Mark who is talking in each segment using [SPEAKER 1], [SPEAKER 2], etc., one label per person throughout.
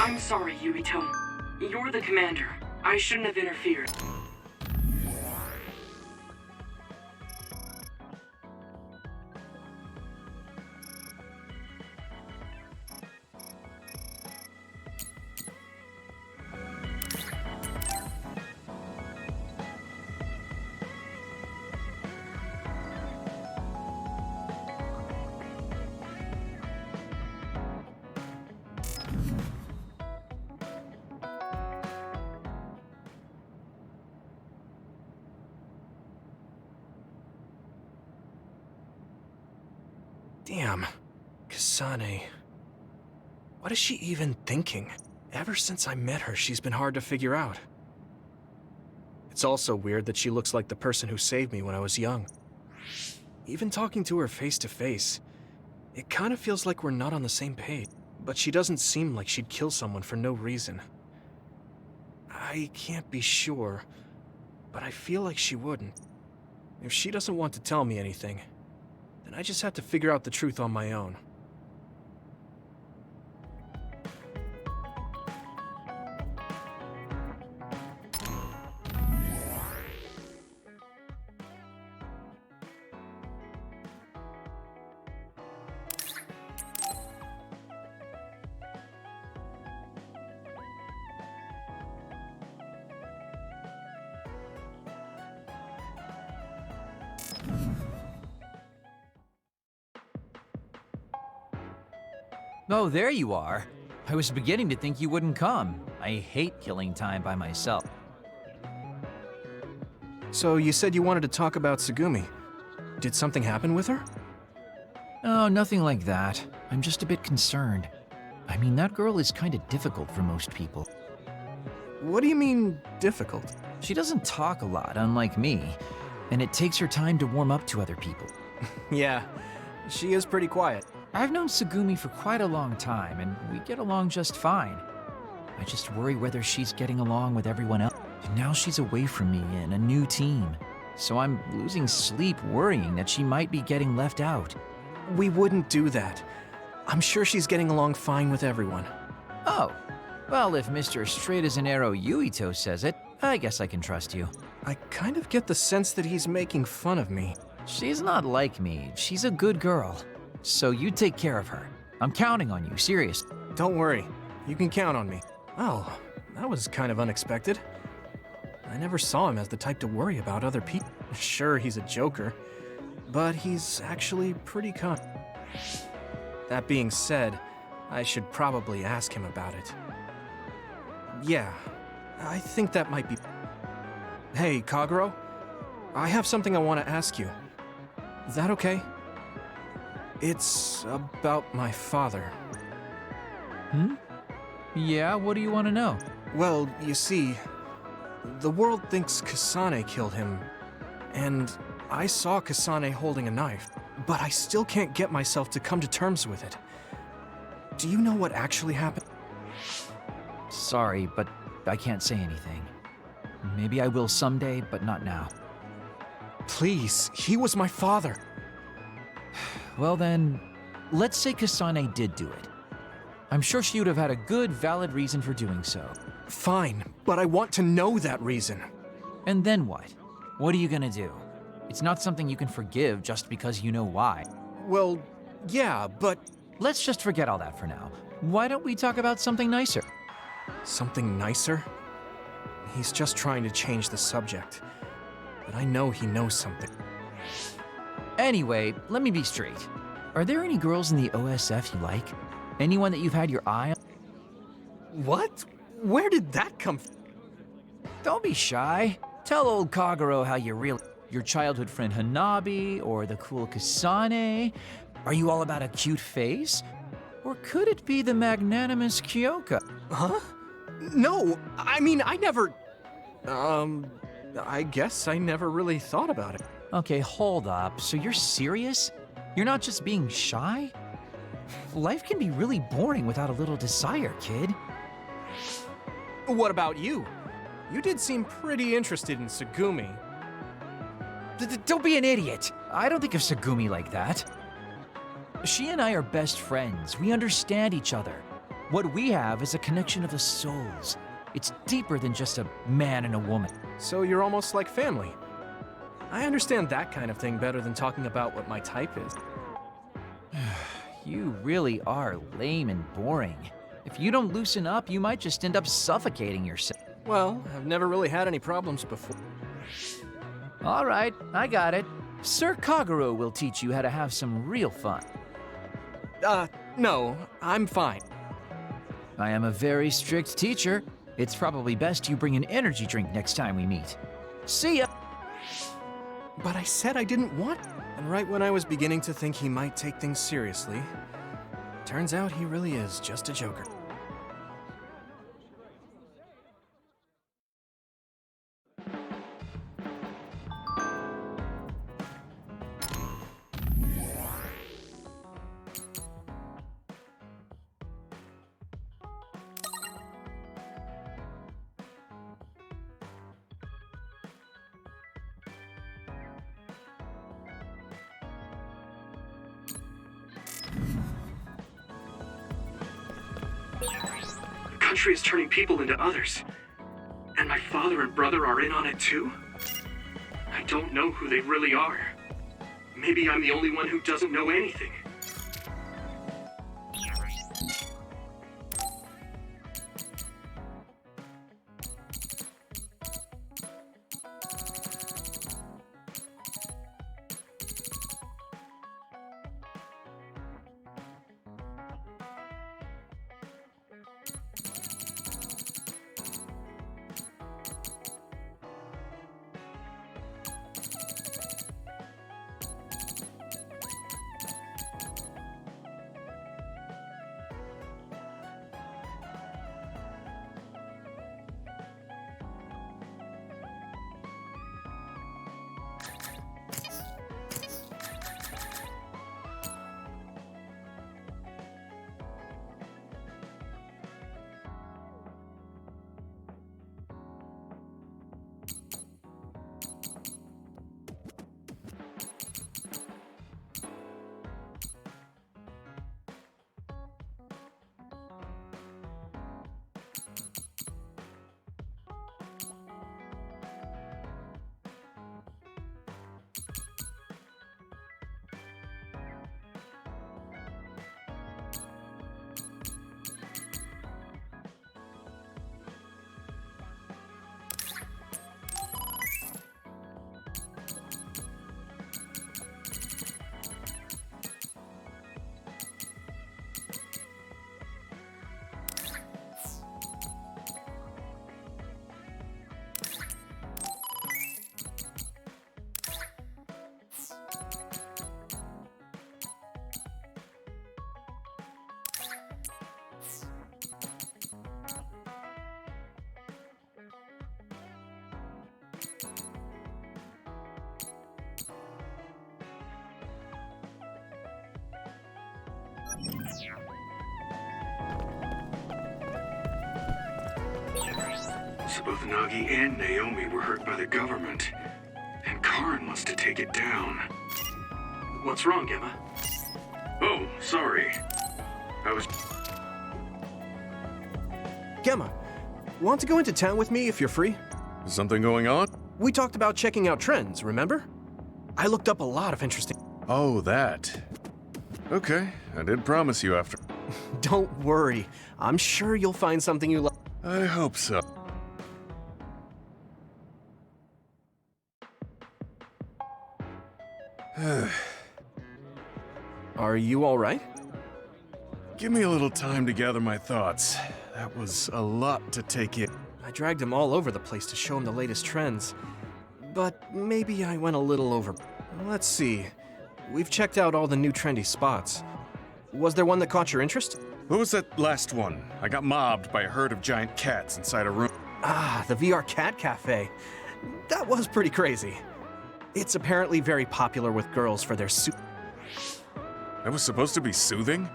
[SPEAKER 1] I'm sorry, Yuito. You're the commander. I shouldn't have interfered.
[SPEAKER 2] Damn. Kasane. What is she even thinking? Ever since I met her, she's been hard to figure out. It's also weird that she looks like the person who saved me when I was young. Even talking to her face to face, it kind of feels like we're not on the same page. But she doesn't seem like she'd kill someone for no reason. I can't be sure, but I feel like she wouldn't. If she doesn't want to tell me anything, then I just have to figure out the truth on my own.
[SPEAKER 3] Oh, there you are. I was beginning to think you wouldn't come. I hate killing time by myself.
[SPEAKER 2] So you said you wanted to talk about Tsugumi. Did something happen with her?
[SPEAKER 3] Oh, nothing like that. I'm just a bit concerned. I mean, that girl is kind of difficult for most people.
[SPEAKER 2] What do you mean, difficult?
[SPEAKER 3] She doesn't talk a lot, unlike me, and it takes her time to warm up to other people.
[SPEAKER 2] Yeah, she is pretty quiet.
[SPEAKER 3] I've known Tsugumi for quite a long time, and we get along just fine. I just worry whether she's getting along with everyone else. And now she's away from me in a new team, so I'm losing sleep worrying that she might be getting left out.
[SPEAKER 2] We wouldn't do that. I'm sure she's getting along fine with everyone.
[SPEAKER 3] Oh, well, if Mr. Straight as an Arrow Yuito says it, I guess I can trust you.
[SPEAKER 2] I kind of get the sense that he's making fun of me.
[SPEAKER 3] She's not like me. She's a good girl. So you take care of her. I'm counting on you, serious.
[SPEAKER 2] Don't worry. You can count on me. Oh, that was kind of unexpected. I never saw him as the type to worry about other people. Sure, he's a joker, but he's actually pretty kind. That being said, I should probably ask him about it. Yeah, I think that might be... Hey, Kagero? I have something I want to ask you. Is that okay? It's about my father.
[SPEAKER 3] Yeah, what do you want to know?
[SPEAKER 2] Well, you see, the world thinks Kasane killed him, and I saw Kasane holding a knife, but I still can't get myself to come to terms with it. Do you know what actually happened?
[SPEAKER 3] Sorry, but I can't say anything. Maybe I will someday, but not now.
[SPEAKER 2] Please, he was my father.
[SPEAKER 3] Well then, let's say Kasane did do it. I'm sure she would have had a good, valid reason for doing so.
[SPEAKER 2] Fine, but I want to know that reason.
[SPEAKER 3] And then what? What are you gonna do? It's not something you can forgive just because you know why.
[SPEAKER 2] Well, yeah, but...
[SPEAKER 3] Let's just forget all that for now. Why don't we talk about something nicer?
[SPEAKER 2] Something nicer? He's just trying to change the subject. But I know he knows something.
[SPEAKER 3] Anyway, let me be straight. Are there any girls in the OSF you like? Anyone that you've had your eye on?
[SPEAKER 2] What? Where did that come from?
[SPEAKER 3] Don't be shy. Tell old Kagero how you really... Your childhood friend Hanabi, or the cool Kasane? Are you all about a cute face? Or could it be the magnanimous Kyoka?
[SPEAKER 2] Huh? No, I mean, I never... I guess I never really thought about it.
[SPEAKER 3] Okay, hold up. So you're serious? You're not just being shy? Life can be really boring without a little desire, kid.
[SPEAKER 2] What about you? You did seem pretty interested in Tsugumi.
[SPEAKER 3] Don't be an idiot. I don't think of Tsugumi like that. She and I are best friends. We understand each other. What we have is a connection of the souls. It's deeper than just a man and a woman.
[SPEAKER 2] So you're almost like family. I understand that kind of thing better than talking about what my type is.
[SPEAKER 3] You really are lame and boring. If you don't loosen up, you might just end up suffocating yourself.
[SPEAKER 2] Well, I've never really had any problems before.
[SPEAKER 3] All right, I got it. Sir Kagero will teach you how to have some real fun.
[SPEAKER 2] No, I'm fine.
[SPEAKER 3] I am a very strict teacher. It's probably best you bring an energy drink next time we meet. See ya!
[SPEAKER 2] But I said I didn't want. And right when I was beginning to think he might take things seriously, turns out he really is just a joker.
[SPEAKER 1] The country is turning people into others. And my father and brother are in on it too? I don't know who they really are. Maybe I'm the only one who doesn't know anything. So both Nagi and Naomi were hurt by the government, and Karin wants to take it down. What's wrong, Gemma? Oh, sorry. I was...
[SPEAKER 2] Gemma, want to go into town with me if you're free?
[SPEAKER 4] Something going on?
[SPEAKER 2] We talked about checking out trends, remember? I looked up a lot of interesting...
[SPEAKER 4] Oh, that. Okay, I did promise you after.
[SPEAKER 2] Don't worry. I'm sure you'll find something you like.
[SPEAKER 4] I hope so.
[SPEAKER 2] Are you all right?
[SPEAKER 4] Give me a little time to gather my thoughts. That was a lot to take in.
[SPEAKER 2] I dragged him all over the place to show him the latest trends. But maybe I went a little over... Let's see. We've checked out all the new trendy spots. Was there one that caught your interest?
[SPEAKER 4] What was that last one? I got mobbed by a herd of giant cats inside a room.
[SPEAKER 2] Ah, the VR Cat Cafe. That was pretty crazy. It's apparently very popular with girls for their
[SPEAKER 4] That was supposed to be soothing?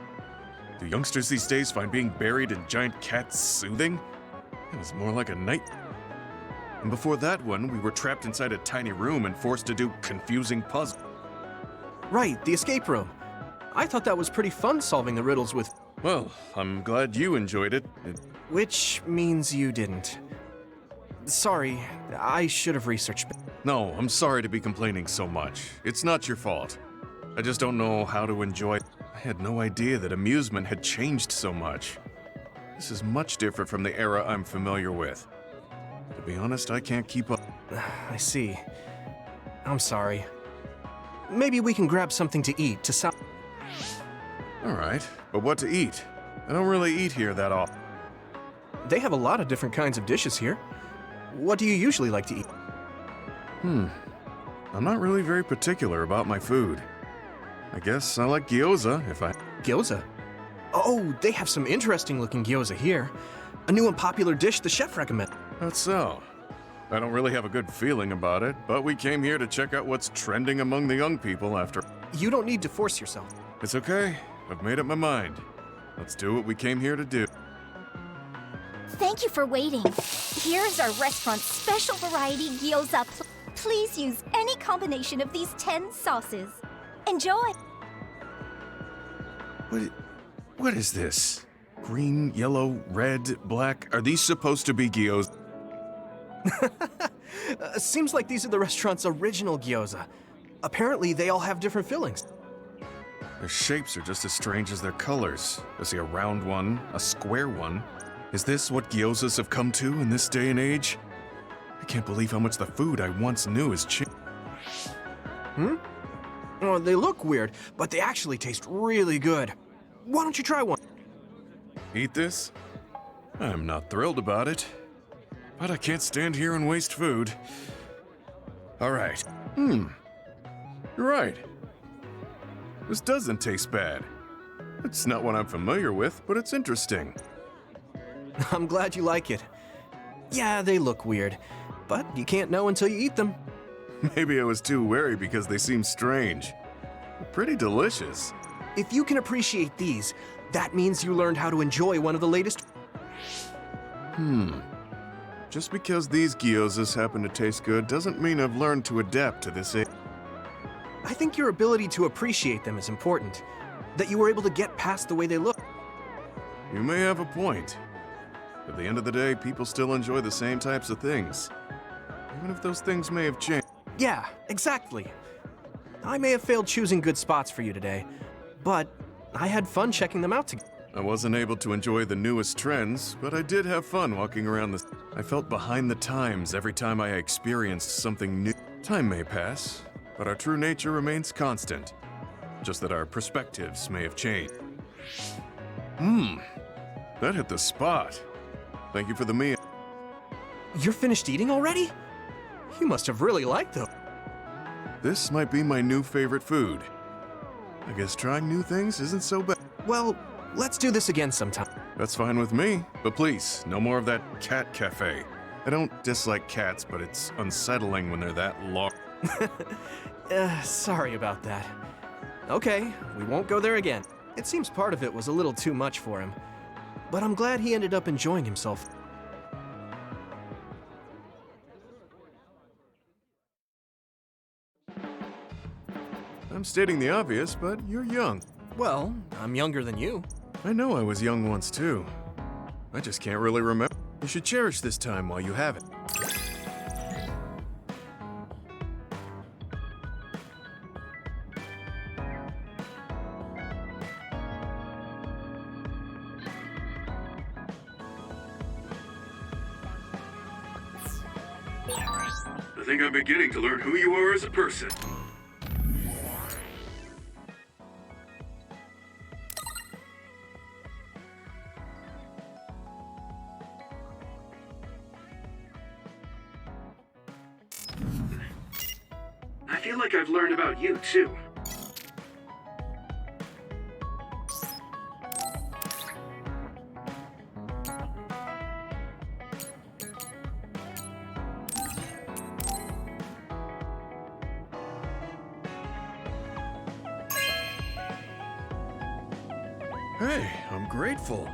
[SPEAKER 4] Do youngsters these days find being buried in giant cats soothing? It was more like a night. And before that one, we were trapped inside a tiny room and forced to do confusing puzzles.
[SPEAKER 2] Right, the escape room. I thought that was pretty fun solving the riddles with...
[SPEAKER 4] Well, I'm glad you enjoyed it.
[SPEAKER 2] Which means you didn't. Sorry, I should have researched.
[SPEAKER 4] No, I'm sorry to be complaining so much. It's not your fault. I just don't know how to enjoy it. I had no idea that amusement had changed so much. This is much different from the era I'm familiar with. To be honest, I can't keep up.
[SPEAKER 2] I see. I'm sorry. Maybe we can grab something to eat to sound.
[SPEAKER 4] Alright, but what to eat? I don't really eat here that often.
[SPEAKER 2] They have a lot of different kinds of dishes here. What do you usually like to eat?
[SPEAKER 4] I'm not really very particular about my food. I guess I like gyoza if I...
[SPEAKER 2] Gyoza? Oh, they have some interesting looking gyoza here. A new and popular dish the chef recommended.
[SPEAKER 4] That's so. I don't really have a good feeling about it, but we came here to check out what's trending among the young people after...
[SPEAKER 2] You don't need to force yourself.
[SPEAKER 4] It's okay. I've made up my mind. Let's do what we came here to do.
[SPEAKER 5] Thank you for waiting. Here's our restaurant's special variety gyoza. Please use any combination of these 10 sauces. Enjoy!
[SPEAKER 4] What is this? Green, yellow, red, black? Are these supposed to be gyoza?
[SPEAKER 2] Seems like these are the restaurant's original gyoza. Apparently, they all have different fillings.
[SPEAKER 4] Their shapes are just as strange as their colors. I see a round one, a square one. Is this what gyozas have come to in this day and age? I can't believe how much the food I once knew has changed.
[SPEAKER 2] Oh, they look weird, but they actually taste really good. Why don't you try one?
[SPEAKER 4] Eat this? I'm not thrilled about it, but I can't stand here and waste food. All right. You're right. This doesn't taste bad. It's not what I'm familiar with, but it's interesting.
[SPEAKER 2] I'm glad you like it. Yeah, they look weird, but you can't know until you eat them.
[SPEAKER 4] Maybe I was too wary because they seem strange. They're pretty delicious.
[SPEAKER 2] If you can appreciate these, that means you learned how to enjoy one of the latest.
[SPEAKER 4] Just because these gyozas happen to taste good doesn't mean I've learned to adapt to this.
[SPEAKER 2] I think your ability to appreciate them is important. That you were able to get past the way they look.
[SPEAKER 4] You may have a point. At the end of the day, people still enjoy the same types of things. Even if those things may have changed.
[SPEAKER 2] Yeah, exactly. I may have failed choosing good spots for you today, but I had fun checking them out together.
[SPEAKER 4] I wasn't able to enjoy the newest trends, but I did have fun walking around the... I felt behind the times every time I experienced something new. Time may pass, but our true nature remains constant. Just that our perspectives may have changed. That hit the spot. Thank you for the meal.
[SPEAKER 2] You're finished eating already? You must have really liked them.
[SPEAKER 4] This might be my new favorite food. I guess trying new things isn't so bad.
[SPEAKER 2] Well, let's do this again sometime.
[SPEAKER 4] That's fine with me, but please, no more of that cat cafe. I don't dislike cats, but it's unsettling when they're that large.
[SPEAKER 2] Sorry about that. Okay, we won't go there again. It seems part of it was a little too much for him, but I'm glad he ended up enjoying himself.
[SPEAKER 4] I'm stating the obvious, but you're young.
[SPEAKER 2] Well, I'm younger than you.
[SPEAKER 4] I know I was young once too. I just can't really remember. You should cherish this time while you have it.
[SPEAKER 1] I think I'm beginning to learn who you are as a person. I feel like I've learned about you, too.
[SPEAKER 4] Hey, I'm grateful.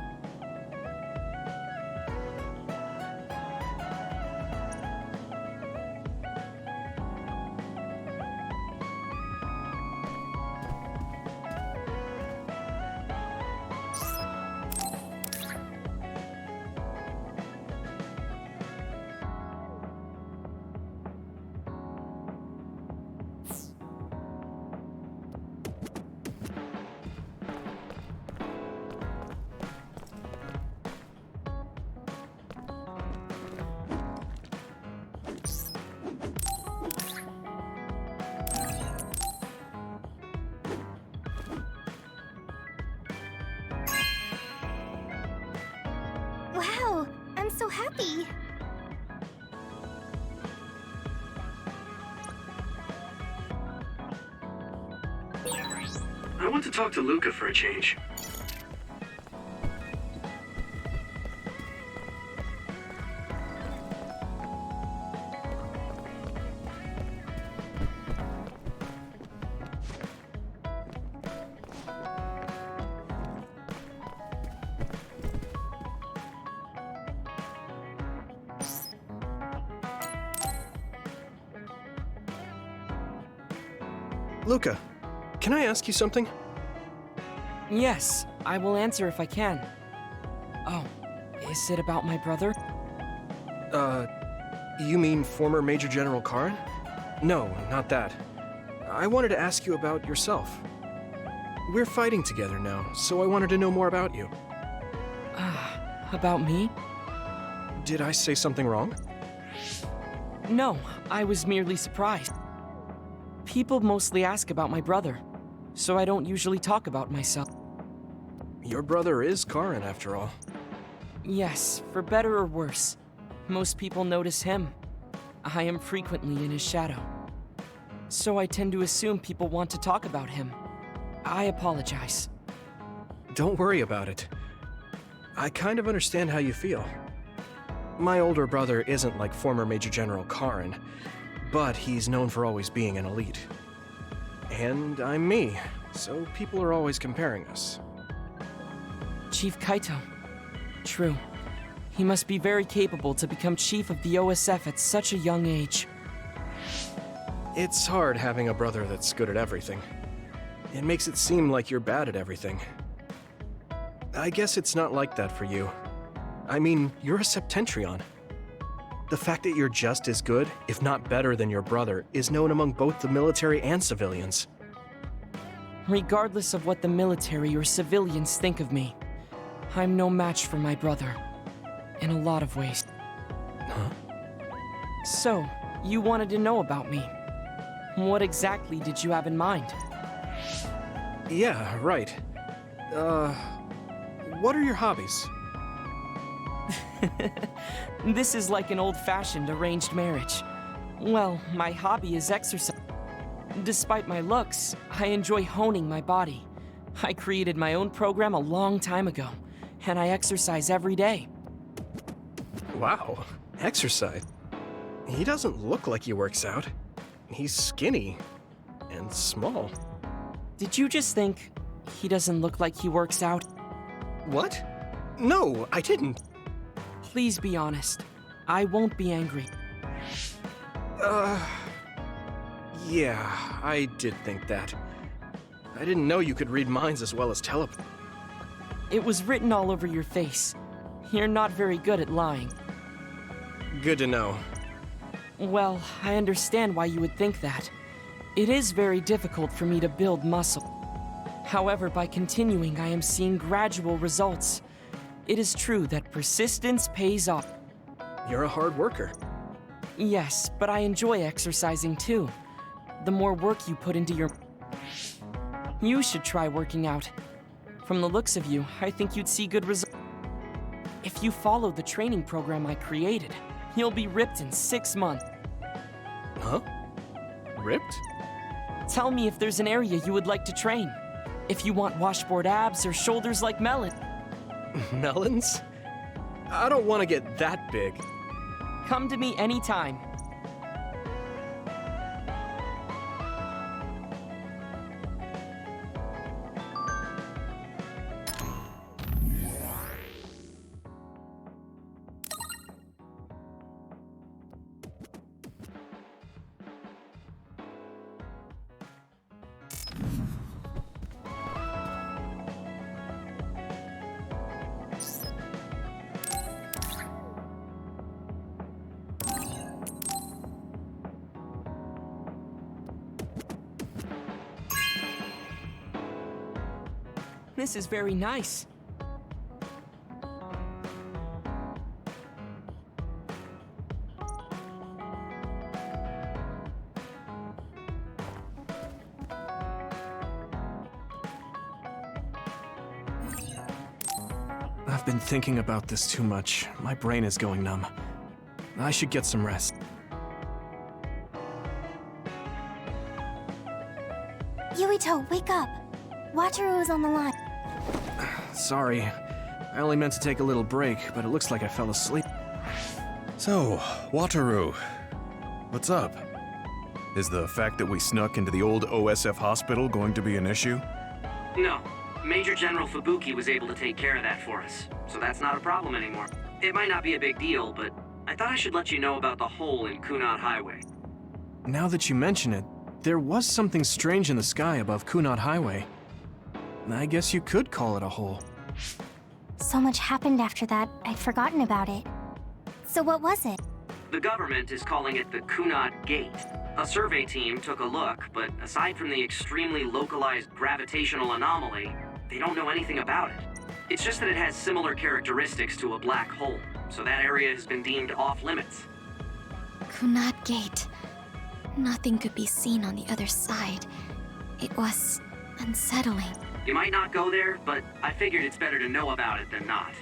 [SPEAKER 5] so happy.
[SPEAKER 1] I want to talk to Luka for a change.
[SPEAKER 2] Luka, can I ask you something?
[SPEAKER 6] Yes, I will answer if I can. Oh, is it about my brother?
[SPEAKER 2] You mean former Major General Karin? No, not that. I wanted to ask you about yourself. We're fighting together now, so I wanted to know more about you.
[SPEAKER 6] About me?
[SPEAKER 2] Did I say something wrong?
[SPEAKER 6] No, I was merely surprised. People mostly ask about my brother, so I don't usually talk about myself.
[SPEAKER 2] Your brother is Karin, after all.
[SPEAKER 6] Yes, for better or worse. Most people notice him. I am frequently in his shadow. So I tend to assume people want to talk about him. I apologize.
[SPEAKER 2] Don't worry about it. I kind of understand how you feel. My older brother isn't like former Major General Karin, but he's known for always being an elite. And I'm me, so people are always comparing us.
[SPEAKER 6] Chief Kaito. True. He must be very capable to become chief of the OSF at such a young age.
[SPEAKER 2] It's hard having a brother that's good at everything. It makes it seem like you're bad at everything. I guess it's not like that for you. I mean, you're a Septentrion. The fact that you're just as good, if not better than your brother, is known among both the military and civilians.
[SPEAKER 6] Regardless of what the military or civilians think of me, I'm no match for my brother. In a lot of ways.
[SPEAKER 2] Huh?
[SPEAKER 6] So, you wanted to know about me. What exactly did you have in mind?
[SPEAKER 2] Yeah, right. What are your hobbies?
[SPEAKER 6] This is like an old-fashioned arranged marriage. Well, my hobby is exercise. Despite my looks, I enjoy honing my body. I created my own program a long time ago, and I exercise every day.
[SPEAKER 2] Wow, exercise. He doesn't look like he works out. He's skinny and small.
[SPEAKER 6] Did you just think he doesn't look like he works out?
[SPEAKER 2] What? No, I didn't.
[SPEAKER 6] Please be honest. I won't be angry.
[SPEAKER 2] Yeah, I did think that. I didn't know you could read minds as well as teleport.
[SPEAKER 6] It was written all over your face. You're not very good at lying.
[SPEAKER 2] Good to know.
[SPEAKER 6] Well, I understand why you would think that. It is very difficult for me to build muscle. However, by continuing, I am seeing gradual results. It is true that persistence pays off.
[SPEAKER 2] You're a hard worker.
[SPEAKER 6] Yes, but I enjoy exercising too. The more work you put into your... You should try working out. From the looks of you, I think you'd see good results. If you follow the training program I created, you'll be ripped in 6 months.
[SPEAKER 2] Huh? Ripped?
[SPEAKER 6] Tell me if there's an area you would like to train. If you want washboard abs or shoulders like Melon.
[SPEAKER 2] Melons? I don't want to get that big.
[SPEAKER 6] Come to me anytime. This is very nice.
[SPEAKER 2] I've been thinking about this too much. My brain is going numb. I should get some rest.
[SPEAKER 5] Yuito, wake up. Wataru is on the line.
[SPEAKER 2] Sorry. I only meant to take a little break, but it looks like I fell asleep.
[SPEAKER 4] So, Wataru, what's up? Is the fact that we snuck into the old OSF hospital going to be an issue?
[SPEAKER 7] No. Major General Fubuki was able to take care of that for us, so that's not a problem anymore. It might not be a big deal, but I thought I should let you know about the hole in Kunad Highway.
[SPEAKER 2] Now that you mention it, there was something strange in the sky above Kunad Highway. I guess you could call it a hole.
[SPEAKER 5] So much happened after that, I'd forgotten about it. So what was it?
[SPEAKER 7] The government is calling it the Kunad Gate. A survey team took a look, but aside from the extremely localized gravitational anomaly, they don't know anything about it. It's just that it has similar characteristics to a black hole, so that area has been deemed off-limits.
[SPEAKER 5] Kunad Gate. Nothing could be seen on the other side. It was unsettling.
[SPEAKER 7] You might not go there, but I figured it's better to know about it than not.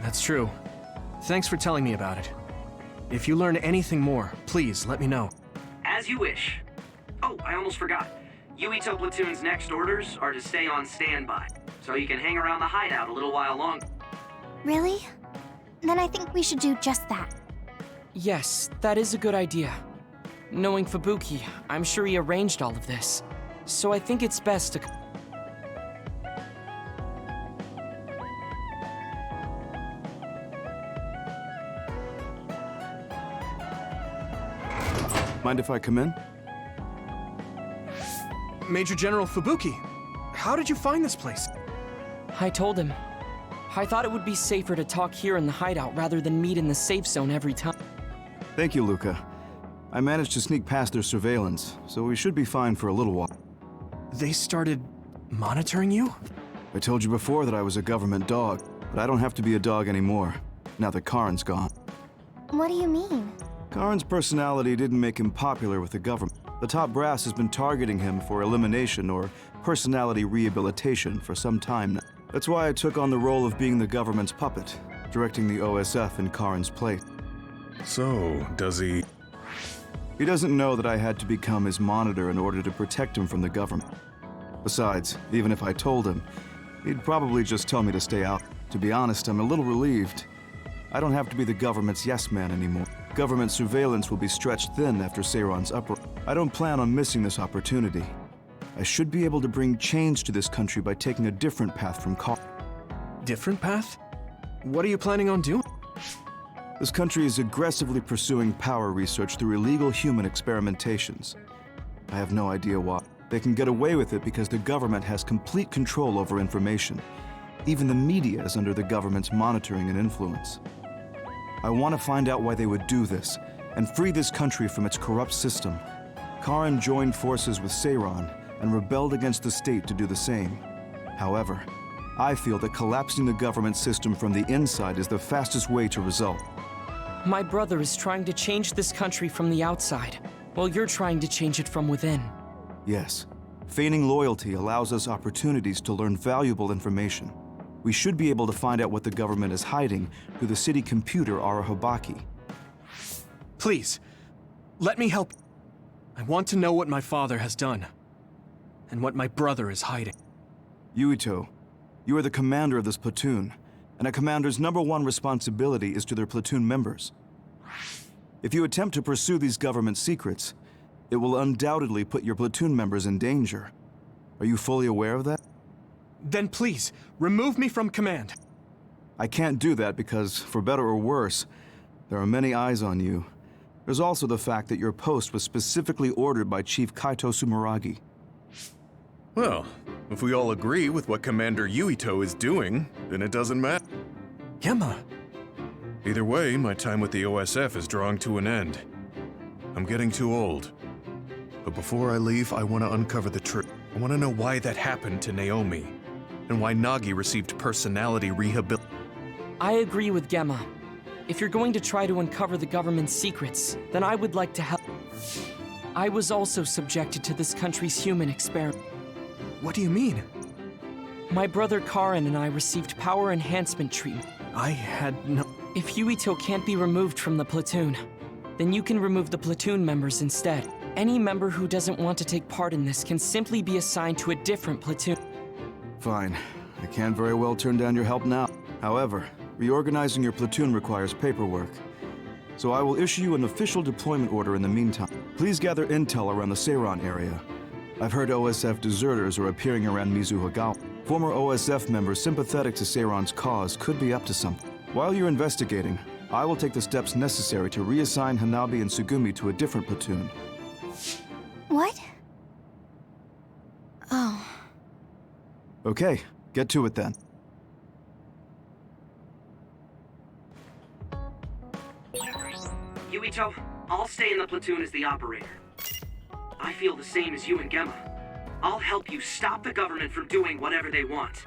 [SPEAKER 2] That's true. Thanks for telling me about it. If you learn anything more, please let me know.
[SPEAKER 7] As you wish. Oh, I almost forgot. Yuito Platoon's next orders are to stay on standby, so you can hang around the hideout a little while longer.
[SPEAKER 5] Really? Then I think we should do just that.
[SPEAKER 6] Yes, that is a good idea. Knowing Fubuki, I'm sure he arranged all of this. So I think it's best to...
[SPEAKER 8] Mind if I come in?
[SPEAKER 2] Major General Fubuki, how did you find this place?
[SPEAKER 6] I told him. I thought it would be safer to talk here in the hideout rather than meet in the safe zone every time.
[SPEAKER 8] Thank you, Luka. I managed to sneak past their surveillance, so we should be fine for a little while.
[SPEAKER 2] They started monitoring you?
[SPEAKER 8] I told you before that I was a government dog, but I don't have to be a dog anymore, now that Karen's gone.
[SPEAKER 5] What do you mean?
[SPEAKER 8] Karen's personality didn't make him popular with the government. The top brass has been targeting him for elimination or personality rehabilitation for some time now. That's why I took on the role of being the government's puppet, directing the OSF in Karen's place.
[SPEAKER 4] So, does he...
[SPEAKER 8] He doesn't know that I had to become his monitor in order to protect him from the government. Besides, even if I told him, he'd probably just tell me to stay out. To be honest, I'm a little relieved. I don't have to be the government's yes man anymore. Government surveillance will be stretched thin after Seiron's uproar. I don't plan on missing this opportunity. I should be able to bring change to this country by taking a different path from Karen.
[SPEAKER 2] Different path? What are you planning on doing?
[SPEAKER 8] This country is aggressively pursuing power research through illegal human experimentations. I have no idea why. They can get away with it because the government has complete control over information. Even the media is under the government's monitoring and influence. I want to find out why they would do this, and free this country from its corrupt system. Karen joined forces with Seiron and rebelled against the state to do the same. However, I feel that collapsing the government system from the inside is the fastest way to result.
[SPEAKER 6] My brother is trying to change this country from the outside, while you're trying to change it from within.
[SPEAKER 8] Yes, feigning loyalty allows us opportunities to learn valuable information. We should be able to find out what the government is hiding through the city computer Arahobaki.
[SPEAKER 2] Please, let me help. I want to know what my father has done, and what my brother is hiding.
[SPEAKER 8] Yuito, you are the commander of this platoon, and a commander's #1 responsibility is to their platoon members. If you attempt to pursue these government secrets, it will undoubtedly put your platoon members in danger. Are you fully aware of that?
[SPEAKER 2] Then please, remove me from command.
[SPEAKER 8] I can't do that because, for better or worse, there are many eyes on you. There's also the fact that your post was specifically ordered by Chief Yuito Sumeragi.
[SPEAKER 4] Well, if we all agree with what Commander Yuito is doing, then it doesn't matter.
[SPEAKER 2] Gemma,
[SPEAKER 4] Either way, my time with the OSF is drawing to an end. I'm getting too old. But before I leave, I want to uncover the truth. I want to know why that happened to Naomi, and why Nagi received personality rehabilitation.
[SPEAKER 6] I agree with Gemma. If you're going to try to uncover the government's secrets, then I would like to help. I was also subjected to this country's human experiment.
[SPEAKER 2] what do you mean?
[SPEAKER 6] My brother Karin and I received power enhancement treatment.
[SPEAKER 2] I had no...
[SPEAKER 6] If Yuito can't be removed from the platoon, then you can remove the platoon members instead. Any member who doesn't want to take part in this can simply be assigned to a different platoon.
[SPEAKER 8] Fine. I can't very well turn down your help now. However, reorganizing your platoon requires paperwork. So I will issue you an official deployment order in the meantime. Please gather intel around the Seiran area. I've heard OSF deserters are appearing around Mizughawa. Former OSF members sympathetic to Seiran's cause could be up to something. While you're investigating, I will take the steps necessary to reassign Hanabi and Tsugumi to a different platoon.
[SPEAKER 5] What? Oh.
[SPEAKER 8] Okay, get to it then.
[SPEAKER 7] Yuito, I'll stay in the platoon as the operator. I feel the same as you and Gemma. I'll help you stop the government from doing whatever they want.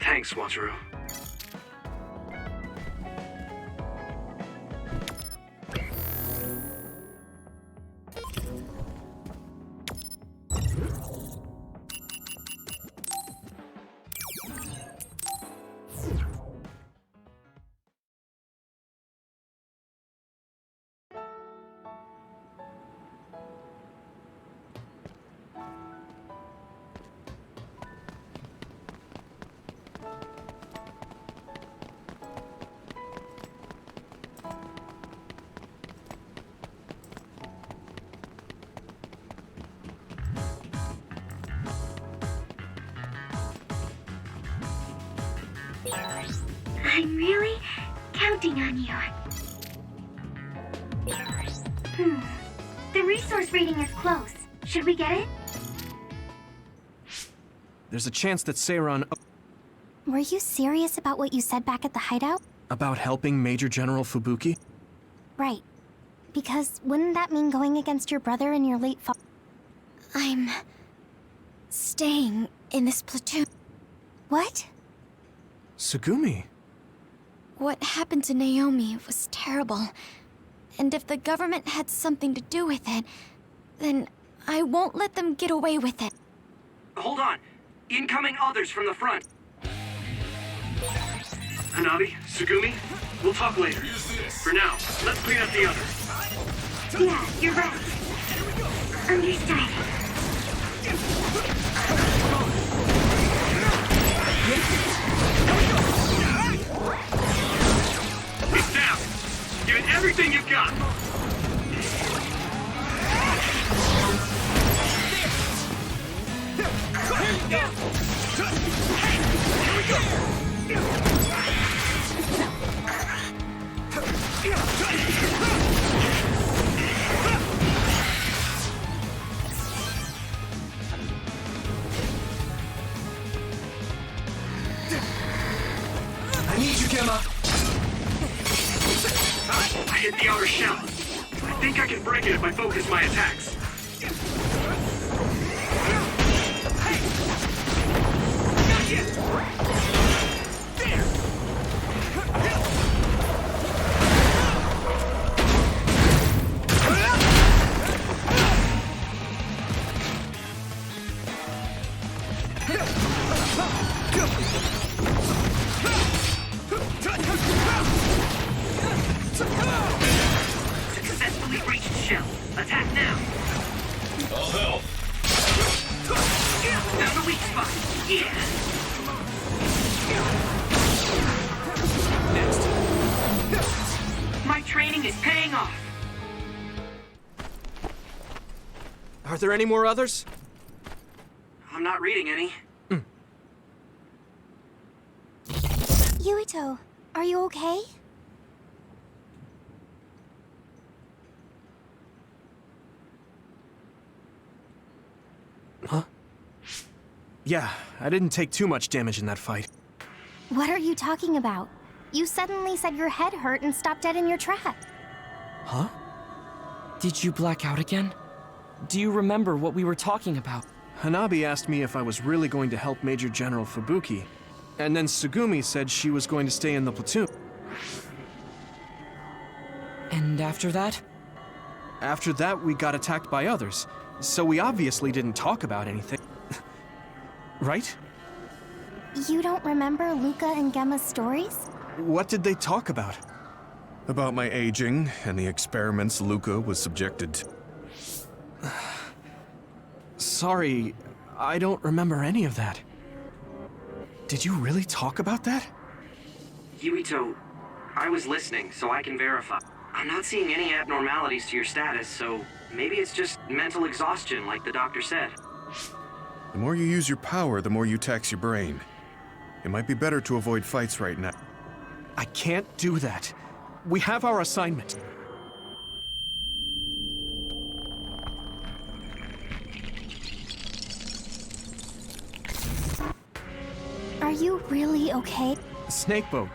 [SPEAKER 1] Thanks, Wataru.
[SPEAKER 9] I'm really counting on you. The resource reading is close. Should we get it?
[SPEAKER 2] There's a chance that Seiran...
[SPEAKER 5] Were you serious about what you said back at the hideout?
[SPEAKER 2] About helping Major General Fubuki?
[SPEAKER 5] Right. Because wouldn't that mean going against your brother and your late father? I'm... staying in this platoon. What?
[SPEAKER 2] Tsugumi.
[SPEAKER 5] What happened to Naomi was terrible. And if the government had something to do with it, then I won't let them get away with it.
[SPEAKER 7] Hold on. Incoming others from the front.
[SPEAKER 1] Hanabi, Tsugumi, we'll talk later. For now, let's clean up the others.
[SPEAKER 9] Yeah, you're right. Understood.
[SPEAKER 1] It's down. Give it everything you've got.
[SPEAKER 2] I need you, Gemma.
[SPEAKER 1] I hit the outer shell. I think I can break it if I focus my attacks.
[SPEAKER 7] Successfully breached shell. Attack now.
[SPEAKER 4] I'll help.
[SPEAKER 7] Found the weak spot. Yeah. Next. My training is paying off.
[SPEAKER 2] Are there any more others?
[SPEAKER 7] I'm not reading any.
[SPEAKER 5] Yuito, are you okay?
[SPEAKER 2] Huh? Yeah, I didn't take too much damage in that fight.
[SPEAKER 5] What are you talking about? You suddenly said your head hurt and stopped dead in your track.
[SPEAKER 2] Huh?
[SPEAKER 6] Did you black out again? Do you remember what we were talking about?
[SPEAKER 2] Hanabi asked me if I was really going to help Major General Fubuki, and then Tsugumi said she was going to stay in the platoon.
[SPEAKER 6] And after that?
[SPEAKER 2] After that, we got attacked by others, so we obviously didn't talk about anything. Right?
[SPEAKER 5] You don't remember Luka and Gemma's stories?
[SPEAKER 2] What did they talk about?
[SPEAKER 4] About my aging and the experiments Luka was subjected to.
[SPEAKER 2] Sorry, I don't remember any of that. Did you really talk about that?
[SPEAKER 7] Yuito, I was listening, so I can verify. I'm not seeing any abnormalities to your status, so maybe it's just mental exhaustion, like the doctor said.
[SPEAKER 4] The more you use your power, the more you tax your brain. It might be better to avoid fights right now.
[SPEAKER 2] I can't do that. We have our assignment.
[SPEAKER 5] Are you really okay?
[SPEAKER 2] Snakeboat.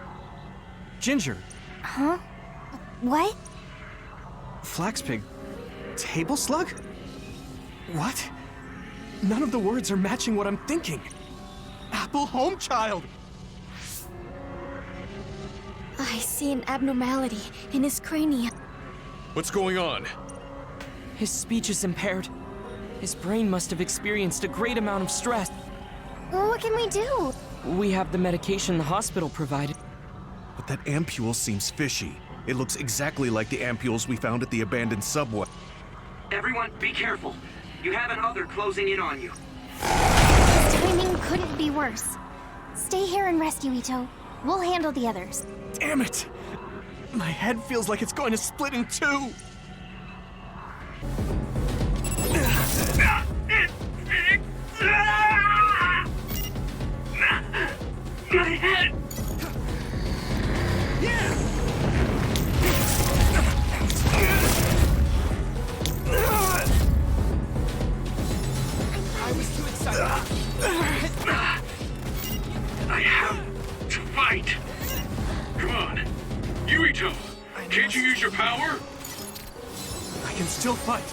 [SPEAKER 2] Ginger.
[SPEAKER 5] Huh? What?
[SPEAKER 2] Flaxpig. Table slug? What? None of the words are matching what I'm thinking. Apple Homechild!
[SPEAKER 5] I see an abnormality in his cranium.
[SPEAKER 4] What's going on?
[SPEAKER 6] His speech is impaired. His brain must have experienced a great amount of stress.
[SPEAKER 5] What can we do?
[SPEAKER 6] We have the medication the hospital provided.
[SPEAKER 4] But that ampule seems fishy. It looks exactly like the ampules we found at the abandoned subway.
[SPEAKER 7] Everyone, be careful. You have an other closing in on you.
[SPEAKER 5] His timing couldn't be worse. Stay here and rest, Yuito. We'll handle the others.
[SPEAKER 2] Damn it! My head feels like it's going to split in two!
[SPEAKER 1] My head!
[SPEAKER 6] I was too excited.
[SPEAKER 1] I have to fight! Come on! Yuito! Can't you use your power?
[SPEAKER 2] I can still fight.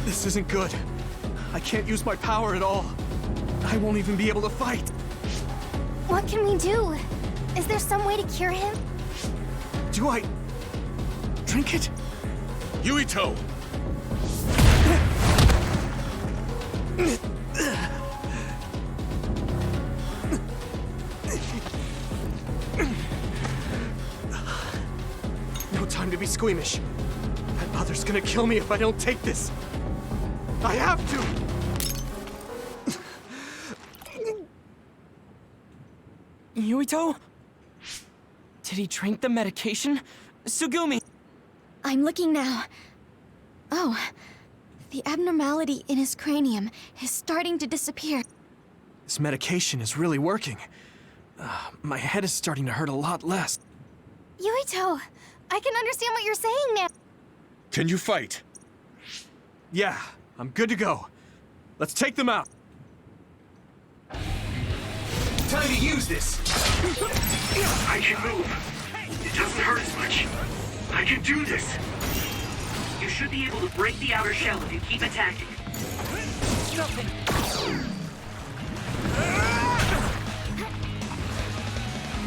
[SPEAKER 2] This isn't good. I can't use my power at all. I won't even be able to fight.
[SPEAKER 5] What can we do? Is there some way to cure him?
[SPEAKER 2] Do I drink it?
[SPEAKER 4] Yuito!
[SPEAKER 2] No time to be squeamish. That mother's gonna kill me if I don't take this. I have to!
[SPEAKER 6] Yuito? Did he drink the medication? Sugumi!
[SPEAKER 5] I'm looking now. Oh, the abnormality in his cranium is starting to disappear.
[SPEAKER 2] This medication is really working. My head is starting to hurt a lot less.
[SPEAKER 5] Yuito, I can understand what you're saying now.
[SPEAKER 4] Can you fight?
[SPEAKER 2] Yeah, I'm good to go. Let's take them out.
[SPEAKER 1] Time to use this! I can move. It doesn't hurt as much. I can do this!
[SPEAKER 7] You should be able to break the outer shell if you keep attacking.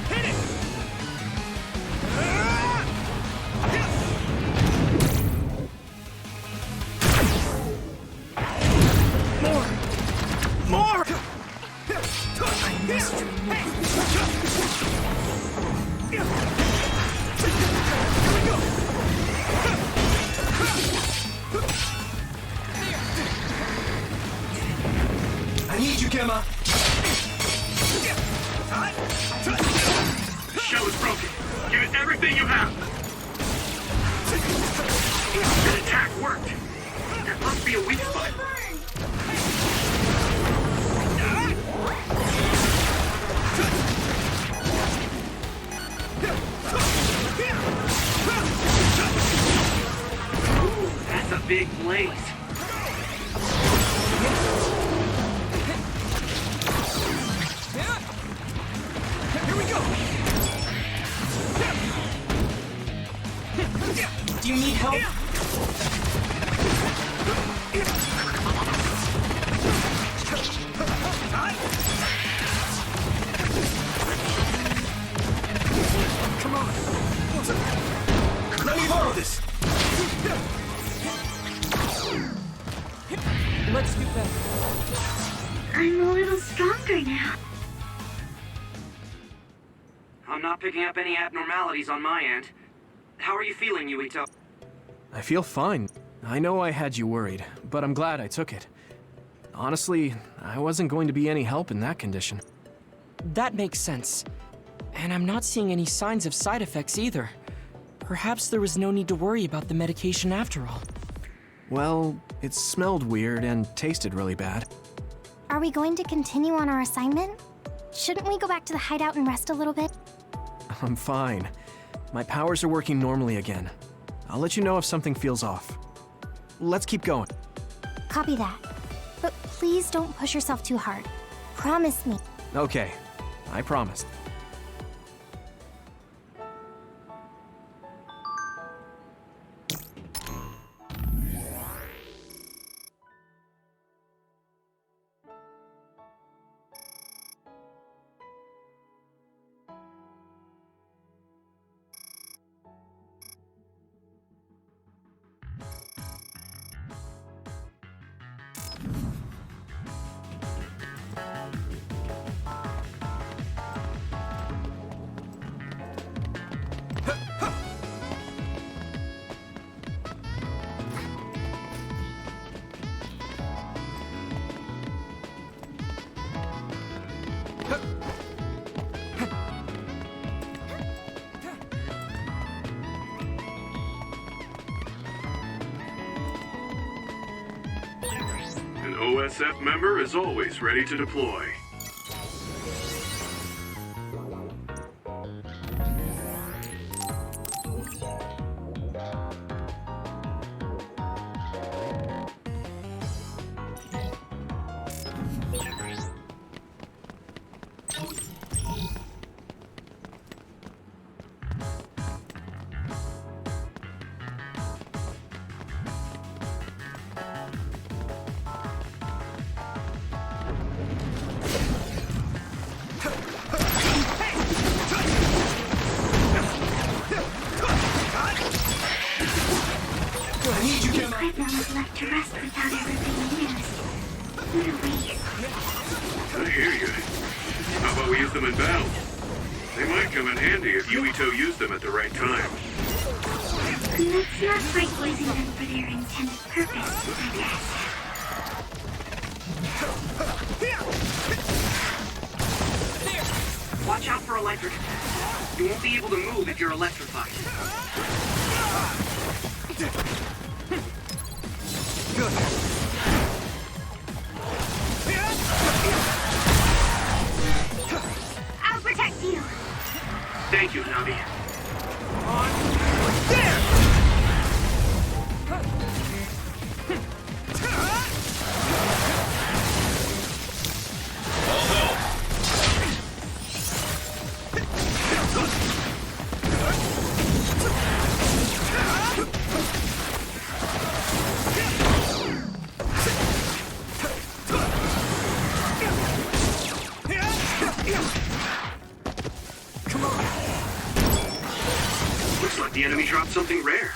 [SPEAKER 2] Hit it! More! I need you, Gemma.
[SPEAKER 1] The shell is broken. Give it everything you have. That attack worked. There must be a weak spot.
[SPEAKER 7] Ooh, that's a big blaze.
[SPEAKER 2] Here we go!
[SPEAKER 6] Do you need help?
[SPEAKER 2] Come on!
[SPEAKER 9] I'm a little stronger now.
[SPEAKER 7] I'm not picking up any abnormalities on my end. How are you feeling, Yuito?
[SPEAKER 2] I feel fine. I know I had you worried, but I'm glad I took it. Honestly, I wasn't going to be any help in that condition.
[SPEAKER 6] That makes sense. And I'm not seeing any signs of side effects either. Perhaps there was no need to worry about the medication after all.
[SPEAKER 2] Well, it smelled weird and tasted really bad.
[SPEAKER 5] Are we going to continue on our assignment? Shouldn't we go back to the hideout and rest a little bit?
[SPEAKER 2] I'm fine. My powers are working normally again. I'll let you know if something feels off. Let's keep going.
[SPEAKER 5] Copy that. But please don't push yourself too hard. Promise me.
[SPEAKER 2] Okay, I promise.
[SPEAKER 1] An OSF member is always ready to deploy.
[SPEAKER 9] Equipment was left to rest without ever being used. What a waste.
[SPEAKER 1] I hear you. How about we use them in battle? They might come in handy if Yuito used them at the right time.
[SPEAKER 9] Let's not quite using them for their intended purpose, I guess.
[SPEAKER 7] Watch out for electric. You won't be able to move if you're electrified.
[SPEAKER 9] I'll protect you.
[SPEAKER 7] Thank you, Navi. Looks like the enemy dropped something rare.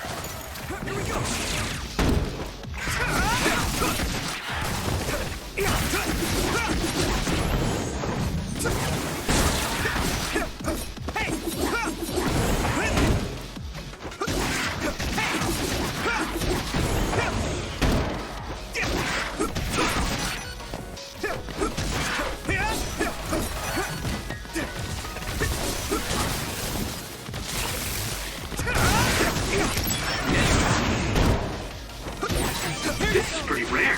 [SPEAKER 2] Here we go!
[SPEAKER 7] This is pretty rare.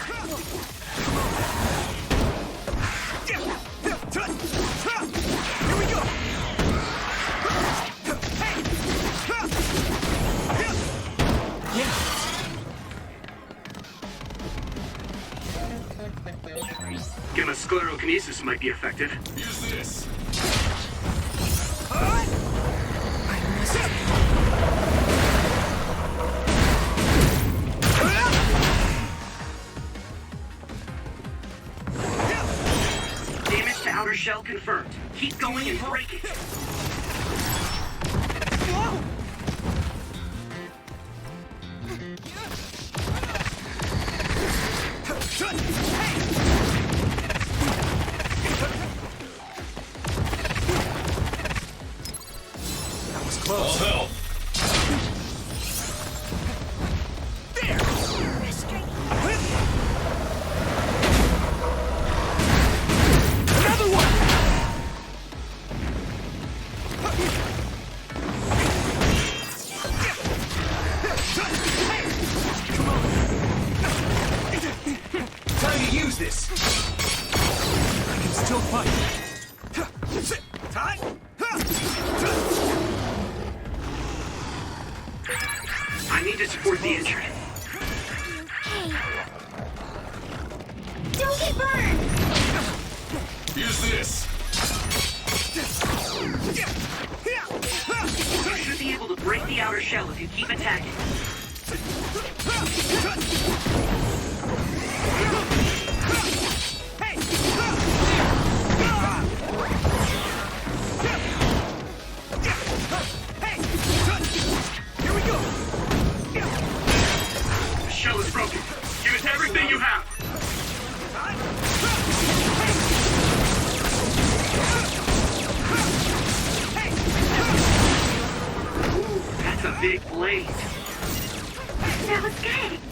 [SPEAKER 7] Gemma's sclerokinesis might be effective.
[SPEAKER 4] Use this.
[SPEAKER 7] Damage to outer shell confirmed. Keep going and break it.
[SPEAKER 2] this? I can still fight.
[SPEAKER 7] I need to support the injured.
[SPEAKER 5] Hey. Don't get burned!
[SPEAKER 4] Use this!
[SPEAKER 7] You should be able to break the outer shell if you keep attacking.
[SPEAKER 2] Here we go!
[SPEAKER 1] The shell is broken. Give it everything you have.
[SPEAKER 7] Ooh, that's a big blade.
[SPEAKER 9] That was good.